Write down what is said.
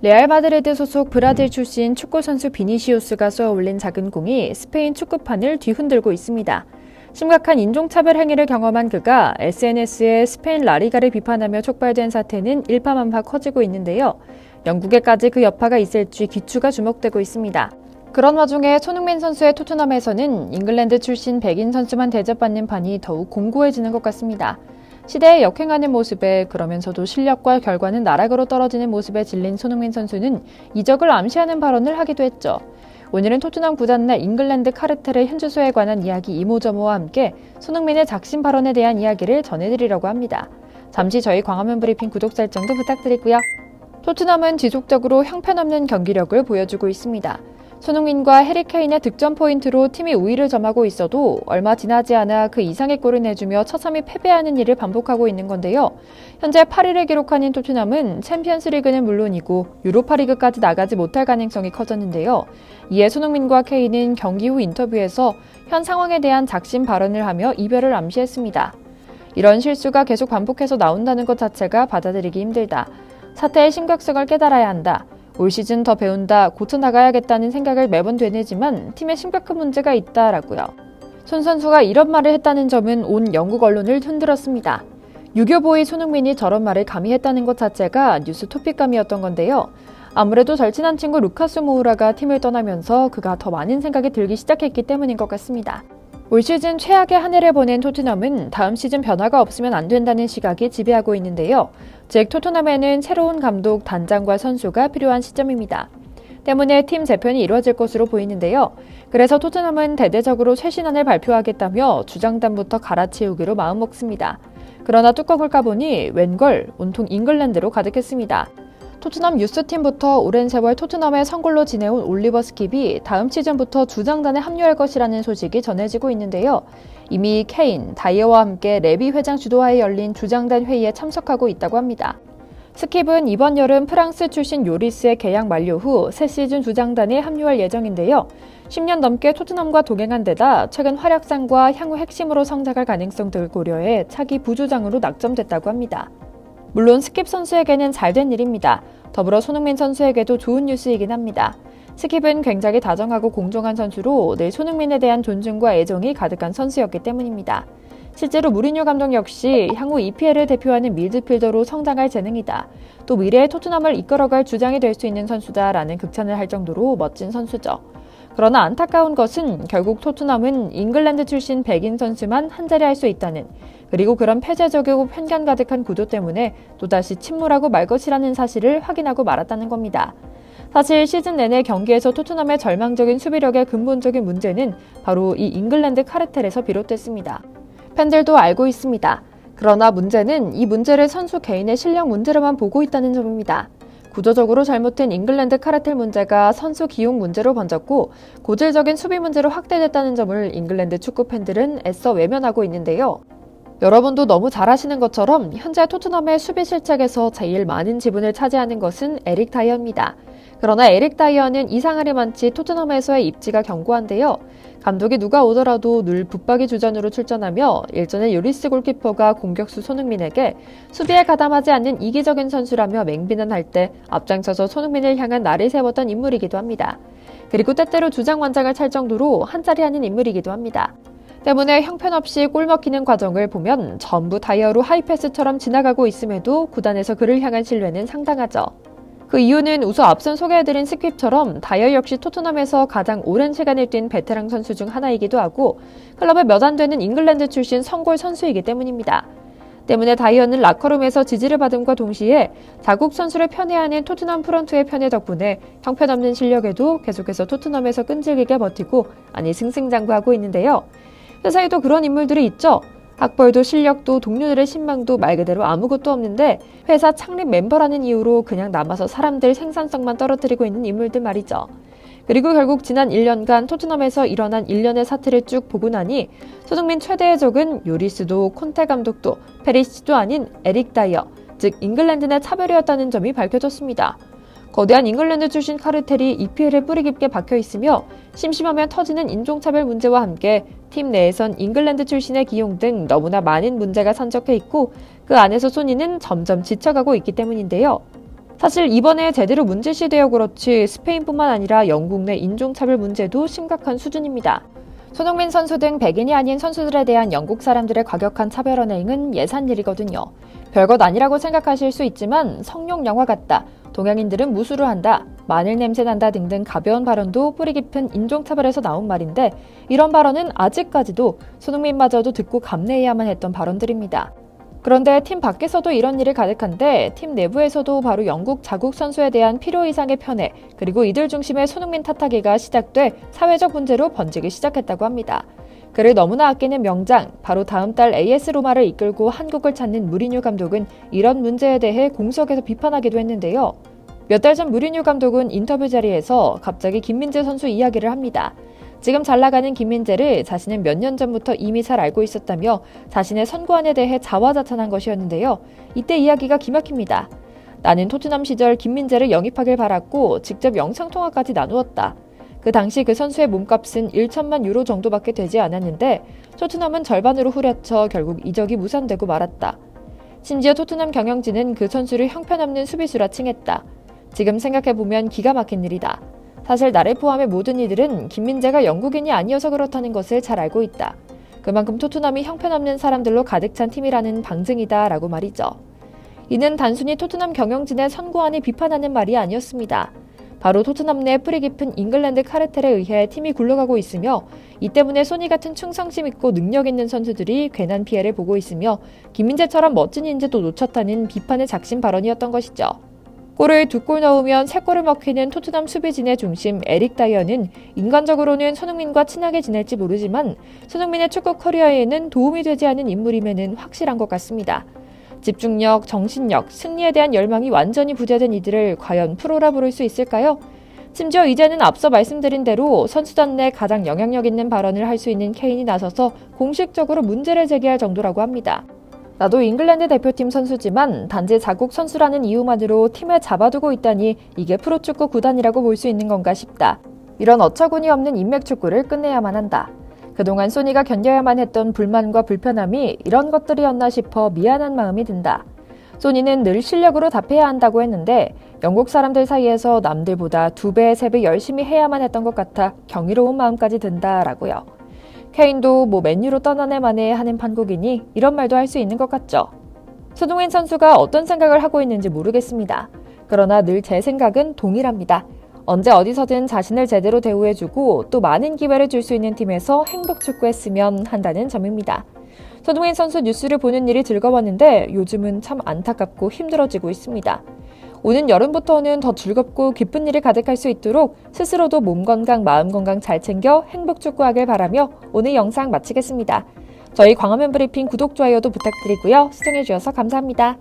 레알 마드리드 소속 브라질 출신 축구선수 비니시우스가 쏘아올린 작은 공이 스페인 축구판을 뒤흔들고 있습니다. 심각한 인종차별 행위를 경험한 그가 SNS에 스페인 라리가를 비판하며 촉발된 사태는 일파만파 커지고 있는데요. 영국에까지 그 여파가 있을지 귀추가 주목되고 있습니다. 그런 와중에 손흥민 선수의 토트넘에서는 잉글랜드 출신 백인 선수만 대접받는 판이 더욱 공고해지는 것 같습니다. 시대에 역행하는 모습에 그러면서도 실력과 결과는 나락으로 떨어지는 모습에 질린 손흥민 선수는 이적을 암시하는 발언을 하기도 했죠. 오늘은 토트넘 구단 내 잉글랜드 카르텔의 현주소에 관한 이야기 이모저모와 함께 손흥민의 작심 발언에 대한 이야기를 전해드리려고 합니다. 잠시 저희 광화문 브리핑 구독 설정도 부탁드리고요. 토트넘은 지속적으로 형편없는 경기력을 보여주고 있습니다. 손흥민과 해리 케인의 득점 포인트로 팀이 우위를 점하고 있어도 얼마 지나지 않아 그 이상의 골을 내주며 처참히 패배하는 일을 반복하고 있는 건데요. 현재 8위를 기록하는 토트넘은 챔피언스리그는 물론이고 유로파리그까지 나가지 못할 가능성이 커졌는데요. 이에 손흥민과 케인은 경기 후 인터뷰에서 현 상황에 대한 작심 발언을 하며 이별을 암시했습니다. 이런 실수가 계속 반복해서 나온다는 것 자체가 받아들이기 힘들다. 사태의 심각성을 깨달아야 한다. 올 시즌 더 배운다, 고쳐나가야겠다는 생각을 매번 되뇌지만 팀에 심각한 문제가 있다라고요. 손 선수가 이런 말을 했다는 점은 온 영국 언론을 흔들었습니다. 유교보이 손흥민이 저런 말을 감히 했다는 것 자체가 뉴스 토픽감이었던 건데요. 아무래도 절친한 친구 루카스 모우라가 팀을 떠나면서 그가 더 많은 생각이 들기 시작했기 때문인 것 같습니다. 올 시즌 최악의 한 해를 보낸 토트넘은 다음 시즌 변화가 없으면 안 된다는 시각이 지배하고 있는데요. 즉 토트넘에는 새로운 감독, 단장과 선수가 필요한 시점입니다. 때문에 팀 재편이 이루어질 것으로 보이는데요. 그래서 토트넘은 대대적으로 새 신안을 발표하겠다며 주장단부터 갈아치우기로 마음먹습니다. 그러나 뚜껑을 까보니 웬걸 온통 잉글랜드로 가득했습니다. 토트넘 유스팀부터 오랜 세월 토트넘의 선골로 지내온 올리버 스킵이 다음 시즌부터 주장단에 합류할 것이라는 소식이 전해지고 있는데요. 이미 케인, 다이어와 함께 레비 회장 주도하에 열린 주장단 회의에 참석하고 있다고 합니다. 스킵은 이번 여름 프랑스 출신 요리스의 계약 만료 후 새 시즌 주장단에 합류할 예정인데요. 10년 넘게 토트넘과 동행한 데다 최근 활약상과 향후 핵심으로 성장할 가능성 등 고려해 차기 부주장으로 낙점됐다고 합니다. 물론 스킵 선수에게는 잘된 일입니다. 더불어 손흥민 선수에게도 좋은 뉴스이긴 합니다. 스킵은 굉장히 다정하고 공정한 선수로 늘 손흥민에 대한 존중과 애정이 가득한 선수였기 때문입니다. 실제로 무리뉴 감독 역시 향후 EPL을 대표하는 미드필더로 성장할 재능이다. 또 미래의 토트넘을 이끌어갈 주장이 될 수 있는 선수다라는 극찬을 할 정도로 멋진 선수죠. 그러나 안타까운 것은 결국 토트넘은 잉글랜드 출신 백인 선수만 한 자리 할 수 있다는, 그리고 그런 폐쇄적이고 편견 가득한 구도 때문에 또다시 침몰하고 말 것이라는 사실을 확인하고 말았다는 겁니다. 사실 시즌 내내 경기에서 토트넘의 절망적인 수비력의 근본적인 문제는 바로 이 잉글랜드 카르텔에서 비롯됐습니다. 팬들도 알고 있습니다. 그러나 문제는 이 문제를 선수 개인의 실력 문제로만 보고 있다는 점입니다. 구조적으로 잘못된 잉글랜드 카르텔 문제가 선수 기용 문제로 번졌고 고질적인 수비 문제로 확대됐다는 점을 잉글랜드 축구 팬들은 애써 외면하고 있는데요. 여러분도 너무 잘 아시는 것처럼 현재 토트넘의 수비 실책에서 제일 많은 지분을 차지하는 것은 에릭 다이어입니다. 그러나 에릭 다이어는 이상하리 많지 토트넘에서의 입지가 견고한데요. 감독이 누가 오더라도 늘 붙박이 주전으로 출전하며 일전에 요리스 골키퍼가 공격수 손흥민에게 수비에 가담하지 않는 이기적인 선수라며 맹비난할 때 앞장서서 손흥민을 향한 날을 세웠던 인물이기도 합니다. 그리고 때때로 주장원장을 찰 정도로 한자리 하는 인물이기도 합니다. 때문에 형편없이 골 먹히는 과정을 보면 전부 다이어로 하이패스처럼 지나가고 있음에도 구단에서 그를 향한 신뢰는 상당하죠. 그 이유는 우선 앞선 소개해드린 스킵처럼 다이어 역시 토트넘에서 가장 오랜 시간을 뛴 베테랑 선수 중 하나이기도 하고 클럽에 몇 안 되는 잉글랜드 출신 선골 선수이기 때문입니다. 때문에 다이어는 라커룸에서 지지를 받음과 동시에 자국 선수를 편애하는 토트넘 프런트의 편애 덕분에 형편없는 실력에도 계속해서 토트넘에서 끈질기게 버티고 아니 승승장구하고 있는데요. 회사에도 그런 인물들이 있죠. 학벌도 실력도 동료들의 신망도 말 그대로 아무것도 없는데 회사 창립 멤버라는 이유로 그냥 남아서 사람들 생산성만 떨어뜨리고 있는 인물들 말이죠. 그리고 결국 지난 1년간 토트넘에서 일어난 일련의 사태를 쭉 보고 나니 손흥민 최대의 적은 요리스도 콘테 감독도 페리시치도 아닌 에릭 다이어, 즉 잉글랜드 내 차별이었다는 점이 밝혀졌습니다. 거대한 잉글랜드 출신 카르텔이 EPL에 뿌리 깊게 박혀 있으며 심심하면 터지는 인종차별 문제와 함께 팀 내에선 잉글랜드 출신의 기용 등 너무나 많은 문제가 산적해 있고 그 안에서 소니는 점점 지쳐가고 있기 때문인데요. 사실 이번에 제대로 문제시되어 그렇지 스페인뿐만 아니라 영국 내 인종차별 문제도 심각한 수준입니다. 손흥민 선수 등 백인이 아닌 선수들에 대한 영국 사람들의 과격한 차별 언행은 예산 일이거든요. 별것 아니라고 생각하실 수 있지만 성룡 영화 같다, 동양인들은 무술을 한다, 마늘 냄새 난다 등등 가벼운 발언도 뿌리 깊은 인종차별에서 나온 말인데 이런 발언은 아직까지도 손흥민마저도 듣고 감내해야만 했던 발언들입니다. 그런데 팀 밖에서도 이런 일이 가득한데 팀 내부에서도 바로 영국 자국 선수에 대한 필요 이상의 편애 그리고 이들 중심의 손흥민 탓하기가 시작돼 사회적 문제로 번지기 시작했다고 합니다. 그를 너무나 아끼는 명장, 바로 다음 달 AS 로마를 이끌고 한국을 찾는 무리뉴 감독은 이런 문제에 대해 공석에서 비판하기도 했는데요. 몇 달 전 무리뉴 감독은 인터뷰 자리에서 갑자기 김민재 선수 이야기를 합니다. 지금 잘 나가는 김민재를 자신은 몇 년 전부터 이미 잘 알고 있었다며 자신의 선구안에 대해 자화자찬한 것이었는데요. 이때 이야기가 기막힙니다. 나는 토트넘 시절 김민재를 영입하길 바랐고 직접 영상통화까지 나누었다. 그 당시 그 선수의 몸값은 1천만 유로 정도밖에 되지 않았는데 토트넘은 절반으로 후려쳐 결국 이적이 무산되고 말았다. 심지어 토트넘 경영진은 그 선수를 형편없는 수비수라 칭했다. 지금 생각해보면 기가 막힌 일이다. 사실 나를 포함해 모든 이들은 김민재가 영국인이 아니어서 그렇다는 것을 잘 알고 있다. 그만큼 토트넘이 형편없는 사람들로 가득 찬 팀이라는 방증이다 라고 말이죠. 이는 단순히 토트넘 경영진의 선구안을 비판하는 말이 아니었습니다. 바로 토트넘 내 뿌리 깊은 잉글랜드 카르텔에 의해 팀이 굴러가고 있으며 이 때문에 소니 같은 충성심 있고 능력 있는 선수들이 괜한 피해를 보고 있으며 김민재처럼 멋진 인재도 놓쳤다는 비판의 작심 발언이었던 것이죠. 골을 2골 넣으면 3골을 먹히는 토트넘 수비진의 중심 에릭 다이어는 인간적으로는 손흥민과 친하게 지낼지 모르지만 손흥민의 축구 커리어에는 도움이 되지 않은 인물임에는 확실한 것 같습니다. 집중력, 정신력, 승리에 대한 열망이 완전히 부재된 이들을 과연 프로라 부를 수 있을까요? 심지어 이제는 앞서 말씀드린 대로 선수단 내 가장 영향력 있는 발언을 할 수 있는 케인이 나서서 공식적으로 문제를 제기할 정도라고 합니다. 나도 잉글랜드 대표팀 선수지만 단지 자국 선수라는 이유만으로 팀에 잡아두고 있다니 이게 프로축구 구단이라고 볼 수 있는 건가 싶다. 이런 어처구니 없는 인맥축구를 끝내야만 한다. 그동안 소니가 견뎌야만 했던 불만과 불편함이 이런 것들이었나 싶어 미안한 마음이 든다. 소니는 늘 실력으로 답해야 한다고 했는데 영국 사람들 사이에서 남들보다 2배, 3배 열심히 해야만 했던 것 같아 경이로운 마음까지 든다라고요. 케인도 맨유로 떠나네 마네 하는 판국이니 이런 말도 할 수 있는 것 같죠. 손흥민 선수가 어떤 생각을 하고 있는지 모르겠습니다. 그러나 늘 제 생각은 동일합니다. 언제 어디서든 자신을 제대로 대우해주고 또 많은 기회를 줄 수 있는 팀에서 행복 축구했으면 한다는 점입니다. 손흥민 선수 뉴스를 보는 일이 즐거웠는데 요즘은 참 안타깝고 힘들어지고 있습니다. 오는 여름부터는 더 즐겁고 기쁜 일이 가득할 수 있도록 스스로도 몸 건강, 마음 건강 잘 챙겨 행복 축구하길 바라며 오늘 영상 마치겠습니다. 저희 광화문 브리핑 구독, 좋아요도 부탁드리고요. 시청해주셔서 감사합니다.